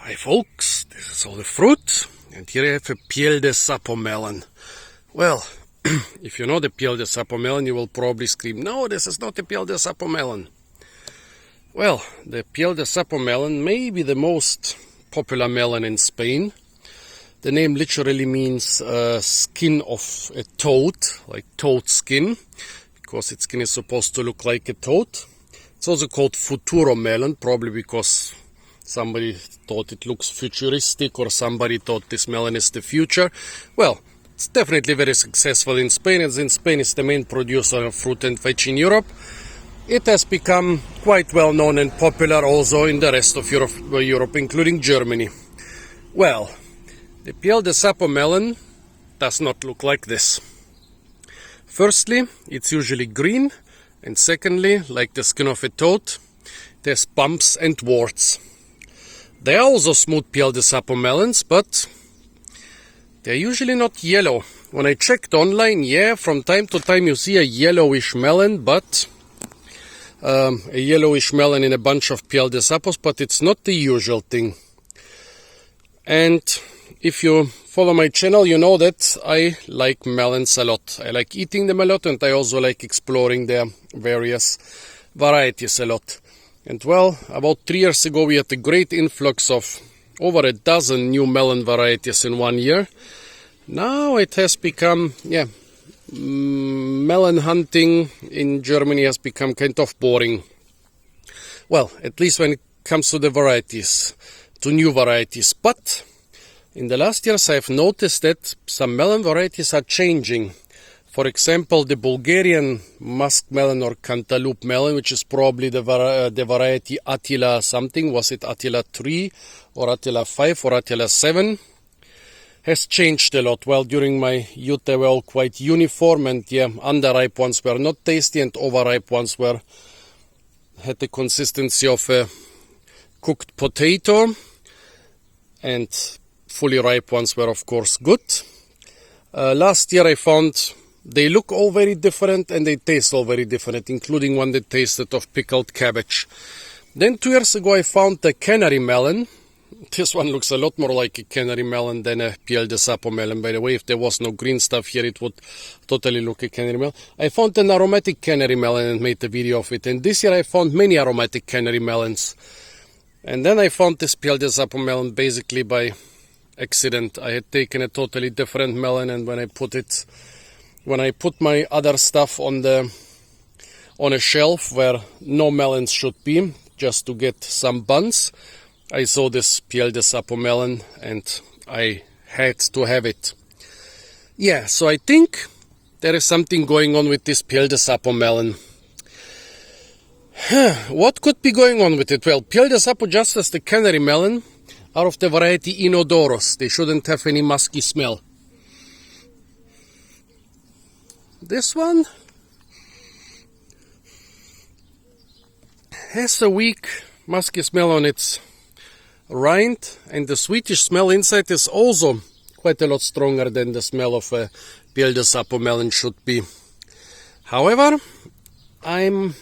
Hi folks, this is all the fruit, and here I have a Piel de Sapo melon. Well, if you know the Piel de Sapo melon, you will probably scream, no, this is not the Piel de Sapo melon. Well, the Piel de Sapo melon may be the most popular melon in Spain. The name literally means skin of a toad, like toad skin, because its skin is supposed to look like a toad. It's also called futuro melon, probably because somebody thought it looks futuristic, or somebody thought this melon is the future. Well, it's definitely very successful in Spain, as in Spain is the main producer of fruit and veg in Europe. It has become quite well known and popular also in the rest of Europe, including Germany. Well, the Piel de Sapo melon does not look like this. Firstly, it's usually green, and secondly, like the skin of a toad, it has bumps and warts. They are also smooth Piel de Sapo melons, but they're usually not yellow. When I checked online, yeah, from time to time you see a yellowish melon, but a yellowish melon in a bunch of Piel de Sapos, but it's not the usual thing. And if you follow my channel, you know that I like melons a lot. I like eating them a lot, and I also like exploring their various varieties a lot. And well, about 3 years ago we had a great influx of over a dozen new melon varieties in 1 year. Now it has become, melon hunting in Germany has become kind of boring. Well, at least when it comes to the varieties, to new varieties. But in the last years I've noticed that some melon varieties are changing. For example, the Bulgarian musk melon or cantaloupe melon, which is probably the variety Attila something, was it Attila 3 or Attila 5 or Attila 7, has changed a lot. Well, during my youth they were all quite uniform, and underripe ones were not tasty, and overripe ones had the consistency of a cooked potato, and fully ripe ones were of course good. Last year I found they look all very different and they taste all very different, including one that tasted of pickled cabbage. Then 2 years ago I found the canary melon. This one looks a lot more like a canary melon than a Piel de Sapo melon. By the way, if there was no green stuff here, it would totally look a canary melon. I found an aromatic canary melon and made a video of it. And this year I found many aromatic canary melons. And then I found this Piel de Sapo melon basically by accident. I had taken a totally different melon, and when I put my other stuff on a shelf where no melons should be, just to get some buns, I saw this Piel de Sapo melon and I had to have it. Yeah, so I think there is something going on with this Piel de Sapo melon. What could be going on with it? Well, Piel de Sapo, just as the canary melon, are of the variety inodoros. They shouldn't have any musky smell. This one has a weak musky smell on its rind, and the sweetish smell inside is also quite a lot stronger than the smell of a Piel de Sapo melon should be. However, I'm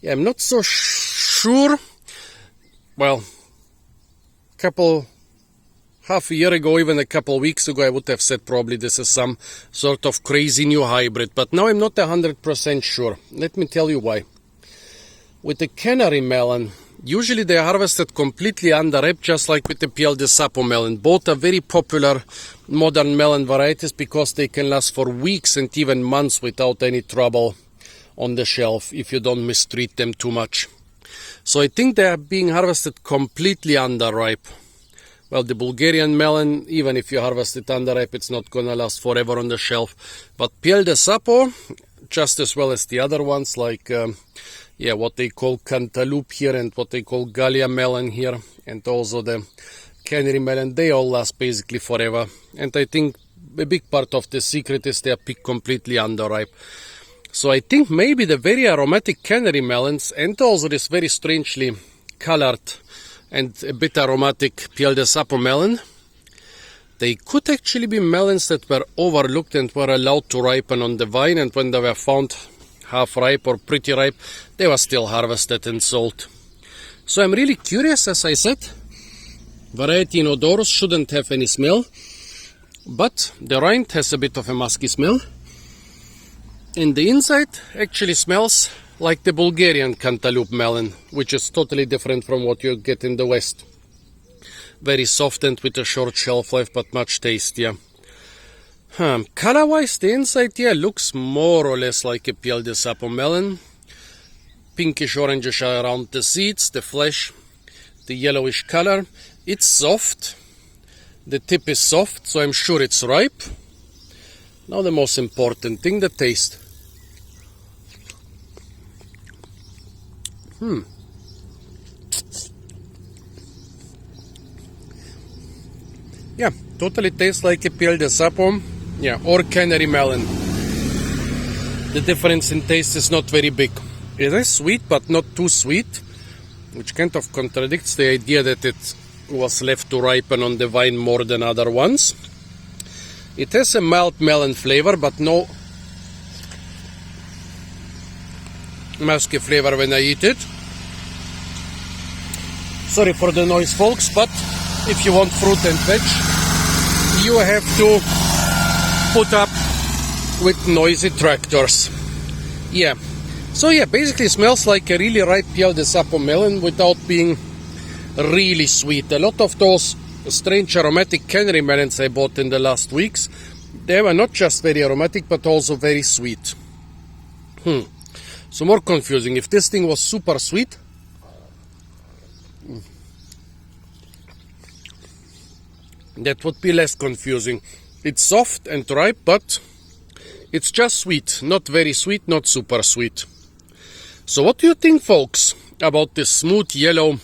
not so sure. Well, half a year ago, even a couple weeks ago, I would have said probably this is some sort of crazy new hybrid, but now I'm not 100% sure. Let me tell you why. With the canary melon, usually they are harvested completely underripe, just like with the Piel de Sapo melon. Both are very popular modern melon varieties because they can last for weeks and even months without any trouble on the shelf if you don't mistreat them too much. So I think they are being harvested completely underripe. Well, the Bulgarian melon, even if you harvest it underripe, it's not gonna last forever on the shelf. But Piel de Sapo, just as well as the other ones, like what they call cantaloupe here and what they call Gallia melon here, and also the canary melon, they all last basically forever. And I think a big part of the secret is they are picked completely underripe. So I think maybe the very aromatic canary melons, and also this very strangely colored and a bit aromatic Piel de Sapo melon, they could actually be melons that were overlooked and were allowed to ripen on the vine, and when they were found half ripe or pretty ripe, they were still harvested and sold. So I'm really curious, as I said, Variety inodorus shouldn't have any smell, but the rind has a bit of a musky smell. And the inside actually smells like the Bulgarian cantaloupe melon, which is totally different from what you get in the West. Very softened with a short shelf life, but much tastier. Color-wise, the inside here looks more or less like a Piel de Sapo melon. Pinkish orangish around the seeds, the flesh, the yellowish color. It's soft. The tip is soft, so I'm sure it's ripe. Now the most important thing, the taste. Yeah, totally tastes like a Piel de Sapo, yeah, or canary melon. The difference in taste is not very big. It is sweet, but not too sweet, which kind of contradicts the idea that it was left to ripen on the vine more than other ones. It has a mild melon flavor, but no musky flavor when I eat it. Sorry for the noise, folks, but if you want fruit and veg, you have to put up with noisy tractors. Yeah. So yeah, basically smells like a really ripe Piel de Sapo melon without being really sweet. A lot of those strange aromatic canary melons I bought in the last weeks, they were not just very aromatic, but also very sweet. So more confusing. If this thing was super sweet, that would be less confusing. It's soft and ripe, but it's just sweet. Not very sweet, not super sweet. So what do you think, folks, about this smooth yellow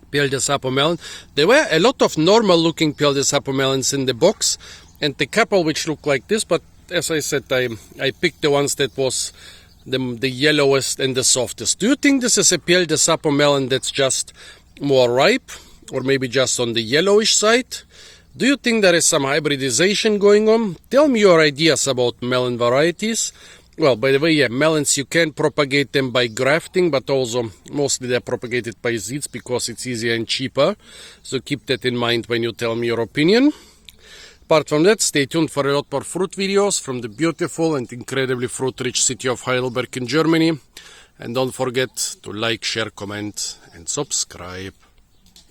Piel de Sapo melon? There were a lot of normal looking Piel de Sapo melons in the box, and a couple which look like this, but as I said, I picked the ones that was the yellowest and the softest. Do you think this is a Piel de Sapo melon that's just more ripe, or maybe just on the yellowish side? Do you think there is some hybridization going on? Tell me your ideas about melon varieties. Well, by the way, yeah, melons, you can propagate them by grafting, but also mostly they're propagated by seeds because it's easier and cheaper. So keep that in mind when you tell me your opinion. Apart from that, stay tuned for a lot more fruit videos from the beautiful and incredibly fruit-rich city of Heidelberg in Germany. And don't forget to like, share, comment, and subscribe.